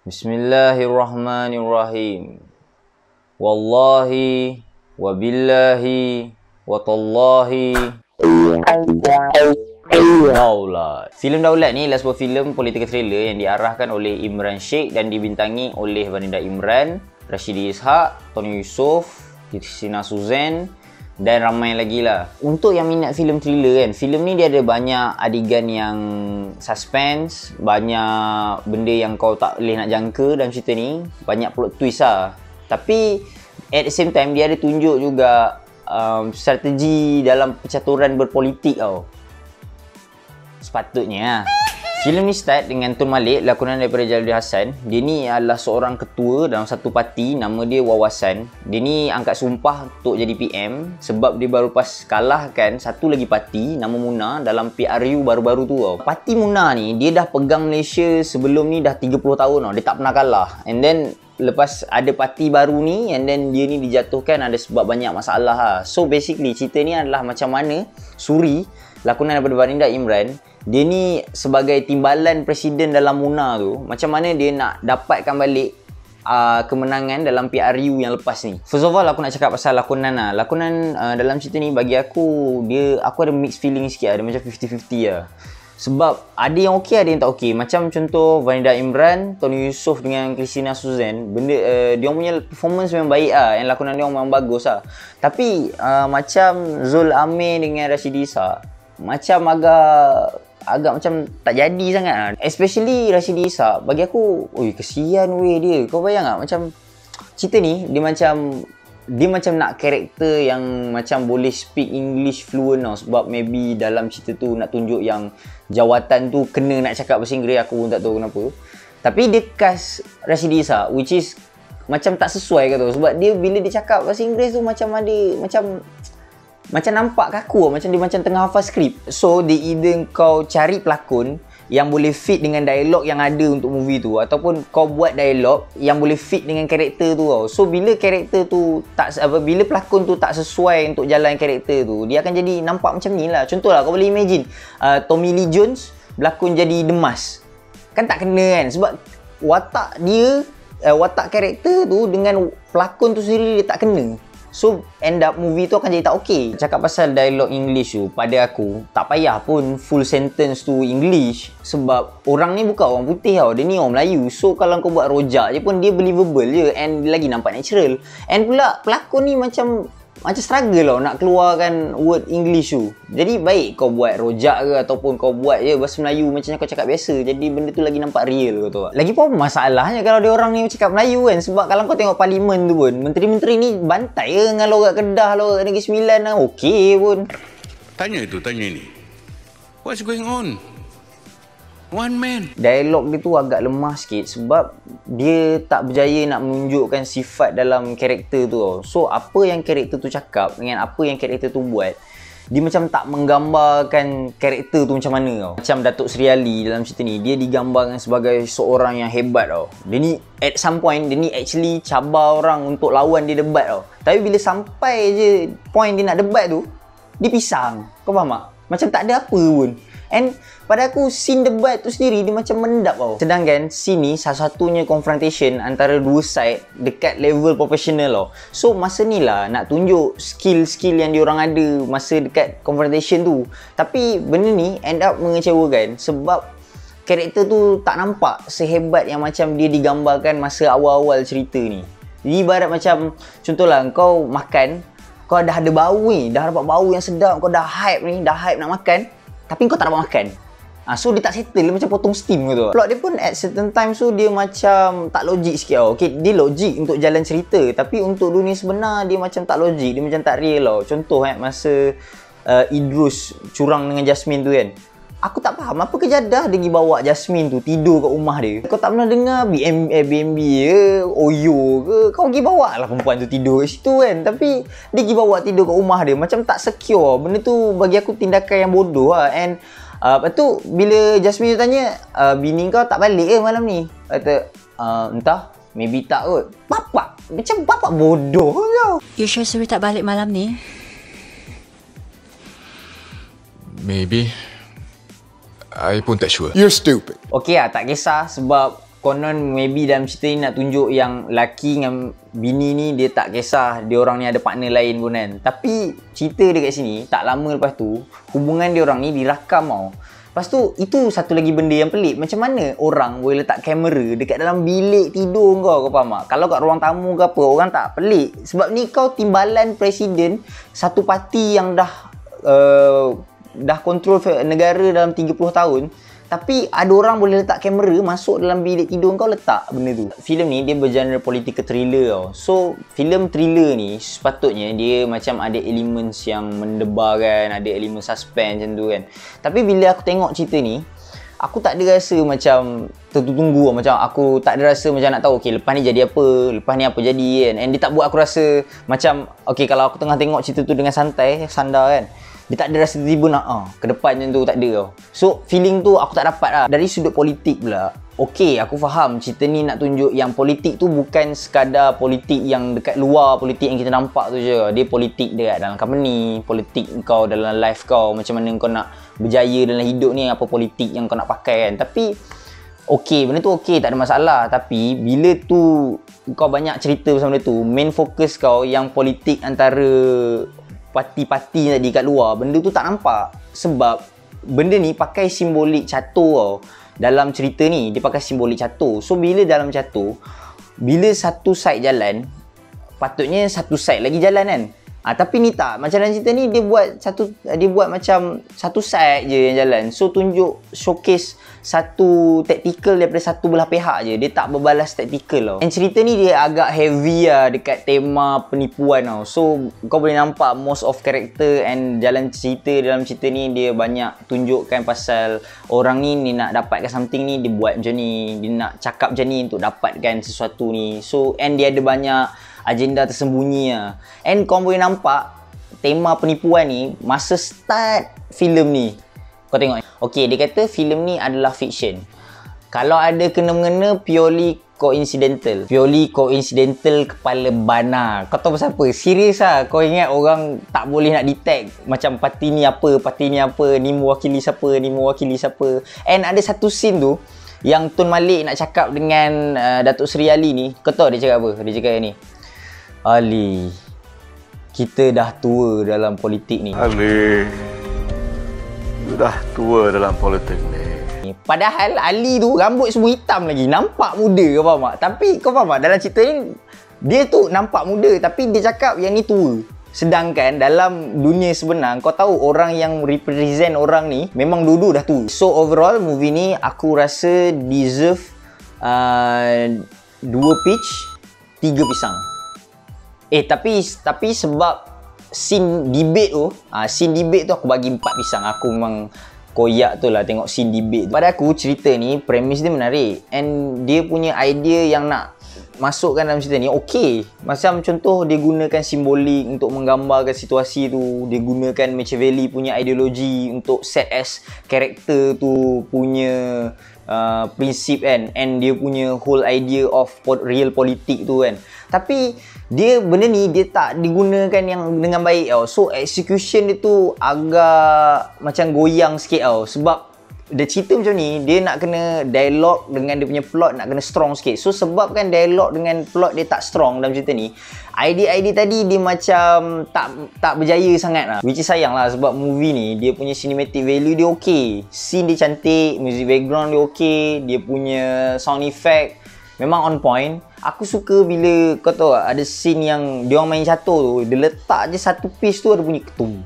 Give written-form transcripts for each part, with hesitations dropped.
Bismillahirrahmanirrahim. Wallahi wabillahi watallahi Daulat. Filem Daulat ni adalah sebuah filem political thriller yang diarahkan oleh Imran Sheikh dan dibintangi oleh Vanida Imran, Rashidi Ishak, Tony Yusof, Christina Suzanne dan ramai lagi lah. Untuk yang minat filem thriller kan, filem ni dia ada banyak adegan yang suspense, banyak benda yang kau tak boleh nak jangka dalam cerita ni, banyak plot twist lah. Tapi at the same time dia ada tunjuk juga strategi dalam percaturan berpolitik tau. Sepatutnya filem ni start dengan Tun Malik, lakonan daripada Jalaluddin Hassan. Dia ni adalah seorang ketua dalam satu parti, nama dia Wawasan. Dia ni angkat sumpah untuk jadi PM sebab dia baru pas kalahkan satu lagi parti nama Muna dalam PRU baru-baru tu tau. Parti Muna ni dia dah pegang Malaysia sebelum ni dah 30 tahun tau. Dia tak pernah kalah. And then lepas ada parti baru ni, and then dia ni dijatuhkan ada sebab banyak masalah lah. So basically cerita ni adalah macam mana Suri, lakonan daripada Vanida Imran, dia ni sebagai timbalan presiden dalam Muna tu, macam mana dia nak dapatkan balik kemenangan dalam PRU yang lepas ni. First of all, aku nak cakap pasal lakonan lah. Lakonan dalam cerita ni bagi aku, aku ada mixed feeling sikit lah. Dia macam 50-50 lah. Sebab ada yang okey, ada yang tak okey. Macam contoh Vanida Imran, Tony Yusof dengan Christina Suzanne, dia punya performance memang baik lah. Yang lakonan dia memang bagus lah. Tapi macam Zul Amir dengan Rashidi Ishak, macam agak macam tak jadi sangat lah. Especially Rashidi Ishak, bagi aku, oi kesian weh dia. Kau bayang tak macam cerita ni dia macam nak karakter yang macam boleh speak English fluent tau. Sebab maybe dalam cerita tu nak tunjuk yang jawatan tu kena nak cakap bahasa Inggeris, aku pun tak tahu kenapa. Tapi dia cast Rashidi Ishak, which is macam tak sesuai ke tu. Sebab dia bila dia cakap bahasa Inggeris tu macam nampak kaku, macam dia macam tengah hafal skrip. So dia either kau cari pelakon yang boleh fit dengan dialog yang ada untuk movie tu, ataupun kau buat dialog yang boleh fit dengan karakter tu tau. So bila karakter tu bila pelakon tu tak sesuai untuk jalan karakter tu, dia akan jadi nampak macam ni lah. Contohlah kau boleh imagine Tommy Lee Jones berlakon jadi Demas, kan tak kena kan. Sebab watak dia, watak karakter tu dengan pelakon tu sendiri dia tak kena. So end up movie tu akan jadi tak okey. Cakap pasal dialog English tu, pada aku tak payah pun full sentence tu English. Sebab orang ni bukan orang putih tau, dia ni orang Melayu. So kalau kau buat rojak je pun dia believable je, and lagi nampak natural. And pula pelakon ni macam struggle tau nak keluarkan word English tu. Jadi baik kau buat rojak ke ataupun kau buat je bahasa Melayu macam kau cakap biasa, jadi benda tu lagi nampak real kau tahu tak. Lagi pun masalahnya kalau dia orang ni cakap Melayu kan. Sebab kalau kau tengok parlimen tu pun, menteri-menteri ni bantai je dengan logat Kedah, logat Negeri Sembilan lah, okey pun. Tanya ini, what's going on? One man. Dialog dia tu agak lemah sikit sebab dia tak berjaya nak menunjukkan sifat dalam karakter tu tau. So apa yang karakter tu cakap dengan apa yang karakter tu buat, dia macam tak menggambarkan karakter tu macam mana tau. Macam Datuk Seri Ali dalam cerita ni, dia digambarkan sebagai seorang yang hebat tau. Dia ni at some point, dia ni actually cabar orang untuk lawan dia debat tau. Tapi bila sampai je point dia nak debat tu, dia pisang. Kau faham tak? Macam tak ada apa pun. And pada aku scene debat tu sendiri dia macam mendap tau. Sedangkan scene ni satu-satunya confrontation antara dua side dekat level profesional tau. So masa ni lah nak tunjuk skill-skill yang diorang ada masa dekat confrontation tu. Tapi benda ni end up mengecewakan sebab karakter tu tak nampak sehebat yang macam dia digambarkan masa awal-awal cerita ni. Jadi ibarat macam contohlah kau makan, kau dah ada bau ni, dah dapat bau yang sedap, kau dah hype ni, dah hype nak makan, tapi kau tak dapat makan. So dia tak settle, dia macam potong steam gitu. Plot dia pun at certain times tu dia macam tak logik sikit tau. Okay, dia logik untuk jalan cerita, tapi untuk dunia sebenar dia macam tak logik, dia macam tak real tau. Contoh masa Idrus curang dengan Jasmine tu kan, aku tak faham apa kejadah dia pergi bawa Jasmine tu tidur kat rumah dia. Kau tak pernah dengar Airbnb ke, Oyo ke, kau pergi bawa lah perempuan tu tidur kat situ kan. Tapi dia pergi bawa tidur kat rumah dia, macam tak secure. Benda tu bagi aku tindakan yang bodoh lah. And lepas tu bila Jasmine tu tanya, bini kau tak balik ke malam ni? Kata, entah, maybe tak kot. Bapak, macam bapak bodoh kau. You sure Suri tak balik malam ni? Maybe. I pun tak sure. You're stupid. Okey lah, tak kisah sebab konon maybe dalam cerita ni nak tunjuk yang laki dengan bini ni dia tak kisah dia orang ni ada partner lain pun kan. Tapi cerita dia kat sini tak lama lepas tu hubungan dia orang ni dirakam tau. Lepas tu itu satu lagi benda yang pelik. Macam mana orang boleh letak kamera dekat dalam bilik tidur kau faham tak? Kalau kat ruang tamu ke apa orang tak pelik. Sebab ni kau timbalan presiden satu parti yang dah kontrol negara dalam 30 tahun. Tapi ada orang boleh letak kamera masuk dalam bilik tidur kau letak benda tu. Filem ni dia bergenre political thriller tau. So filem thriller ni sepatutnya dia macam ada elements yang mendebarkan, ada elemen suspense macam tu kan. Tapi bila aku tengok cerita ni, aku tak ada rasa macam tertunggu. Macam aku tak ada rasa macam nak tahu okay lepas ni jadi apa, lepas ni apa jadi kan. And dia tak buat aku rasa macam okay kalau aku tengah tengok cerita tu dengan santai, sandar kan, dia tak ada rasa tiba-tiba nak ke depan macam tu, tak ada tau. So feeling tu aku tak dapat lah. Dari sudut politik pula, okay aku faham cerita ni nak tunjuk yang politik tu bukan sekadar politik yang dekat luar, politik yang kita nampak tu je. Dia politik dekat dalam company, politik kau dalam life kau, macam mana kau nak berjaya dalam hidup ni, apa politik yang kau nak pakai kan. Tapi okay, benda tu okay, tak ada masalah. Tapi bila tu kau banyak cerita pasal benda tu, main fokus kau yang politik antara parti-parti tadi kat luar, benda tu tak nampak. Sebab benda ni pakai simbolik catur tau. Dalam cerita ni dia pakai simbolik catur. So bila dalam catur, bila satu side jalan, patutnya satu side lagi jalan kan. Tapi ni tak. Macam dalam cerita ni dia buat macam satu side je yang jalan. So tunjuk showcase satu tactical daripada satu belah pihak je. Dia tak berbalas tactical tau. And cerita ni dia agak heavy lah dekat tema penipuan tau. So kau boleh nampak most of character and jalan cerita dalam cerita ni dia banyak tunjukkan pasal orang ni nak dapatkan something ni, dia buat macam ni. Dia nak cakap macam ni untuk dapatkan sesuatu ni. So and dia ada banyak agenda tersembunyi lah. And kau boleh nampak tema penipuan ni masa start filem ni. Kau tengok. Okay, dia kata filem ni adalah fiction. Kalau ada kena-mengena purely coincidental. Purely coincidental kepala bana. Kau tahu pasal apa? Serius lah. Kau ingat orang tak boleh nak detect macam parti ni apa, ni mewakili siapa, ni mewakili siapa. And ada satu scene tu yang Tun Malik nak cakap dengan Datuk Seri Ali ni. Kau tahu dia cakap apa? Dia cakap ni, Ali, kita dah tua dalam politik ni. Ali, dah tua dalam politik ni. Padahal Ali tu rambut semua hitam lagi. Nampak muda, kau faham tak? Tapi kau faham tak? Dalam cerita ni, dia tu nampak muda tapi dia cakap yang ni tua. Sedangkan dalam dunia sebenar, kau tahu orang yang represent orang ni memang dulu dah tua. So overall, movie ni aku rasa deserve 2 peach, 3 pisang. Tapi sebab scene debate tu aku bagi 4 pisang. Aku memang koyak tu lah tengok scene debate tu. Pada aku cerita ni premis dia menarik and dia punya idea yang nak masukkan dalam cerita ni okey. Macam contoh dia gunakan simbolik untuk menggambarkan situasi tu. Dia gunakan Machiavelli punya ideologi untuk set as karakter tu punya prinsip kan. And dia punya whole idea of real politik tu kan. Tapi benda ni dia tak digunakan yang dengan baik tau. So execution dia tu agak macam goyang sikit tau. Sebab dia cerita macam ni, dia nak kena dialog dengan dia punya plot nak kena strong sikit. So sebabkan dialog dengan plot dia tak strong dalam cerita ni, idea-idea tadi dia macam tak berjaya sangat lah. Which is sayang lah sebab movie ni dia punya cinematic value dia okay. Scene dia cantik, music background dia okay, dia punya sound effect memang on point. Aku suka bila kau tahu ada scene yang dia orang main catur tu, dia letak je satu piece tu ada bunyi ketum,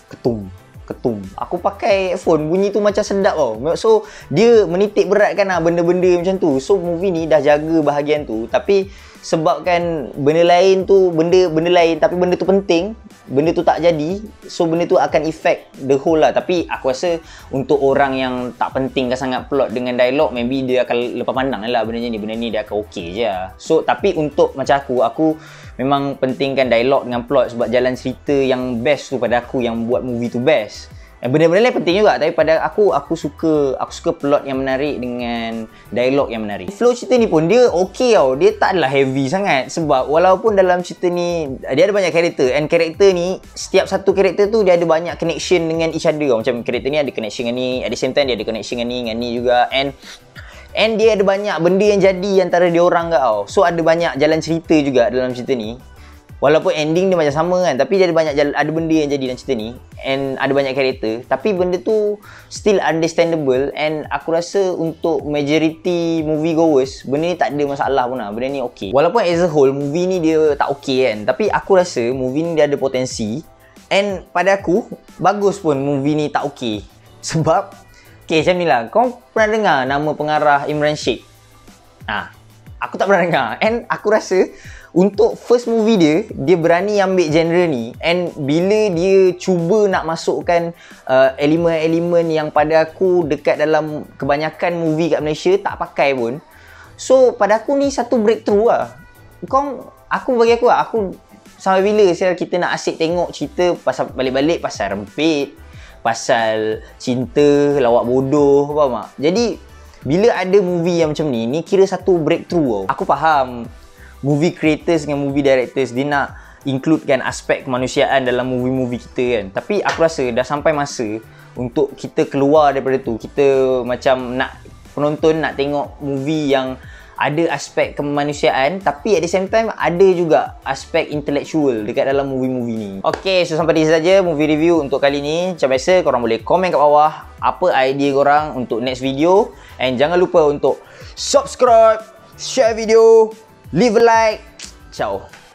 ketum, ketum. Aku pakai headphone, bunyi tu macam sedap tau. So dia menitik beratkan lah benda-benda macam tu. So movie ni dah jaga bahagian tu. Tapi sebabkan benda lain tu, benda lain tapi benda tu penting, benda tu tak jadi, so benda tu akan affect the whole lah. Tapi aku rasa untuk orang yang tak pentingkan sangat plot dengan dialog, maybe dia akan lepas pandang lah benda ni dia akan okey je lah. So tapi untuk macam aku memang pentingkan dialog dengan plot sebab jalan cerita yang best tu pada aku yang buat movie tu best. Benda-benda lain penting juga, tapi pada aku suka plot yang menarik dengan dialog yang menarik. Flow cerita ni pun dia okey tau. Dia tak adalah heavy sangat sebab walaupun dalam cerita ni dia ada banyak karakter and karakter ni setiap satu karakter tu dia ada banyak connection dengan each other tau. Macam karakter ni ada connection dengan ni, at the same time dia ada connection dengan ni juga. And dia ada banyak benda yang jadi antara dia orang ke tau. So ada banyak jalan cerita juga dalam cerita ni. Walaupun ending dia macam sama kan, tapi dia ada benda yang jadi dalam cerita ni. And ada banyak karakter, tapi benda tu still understandable. And aku rasa untuk majority movie goers, benda ni tak ada masalah pun lah. Benda ni okay. Walaupun as a whole movie ni dia tak okay kan, tapi aku rasa movie ni dia ada potensi. And pada aku, bagus pun movie ni tak okay. Sebab okay, macam ni lah, kau pernah dengar nama pengarah Imran Sheikh? Aku tak pernah dengar. And aku rasa untuk first movie dia berani ambil genre ni. And bila dia cuba nak masukkan elemen-elemen yang pada aku dekat dalam kebanyakan movie kat Malaysia tak pakai pun. So pada aku ni satu breakthrough lah. Bagi aku sampai bila kita nak asyik tengok cerita pasal balik-balik pasal rempit, pasal cinta, lawak bodoh, faham tak? Jadi bila ada movie yang macam ni kira satu breakthrough tau. Aku faham movie creators dengan movie directors dia nak includekan aspek kemanusiaan dalam movie-movie kita kan. Tapi aku rasa dah sampai masa untuk kita keluar daripada tu. Kita macam nak penonton nak tengok movie yang ada aspek kemanusiaan tapi at the same time ada juga aspek intellectual dekat dalam movie-movie ni. Okay, so sampai di sini saja movie review untuk kali ni. Macam biasa, korang boleh komen kat bawah apa idea korang untuk next video. And jangan lupa untuk subscribe, share video, leave a like. Ciao.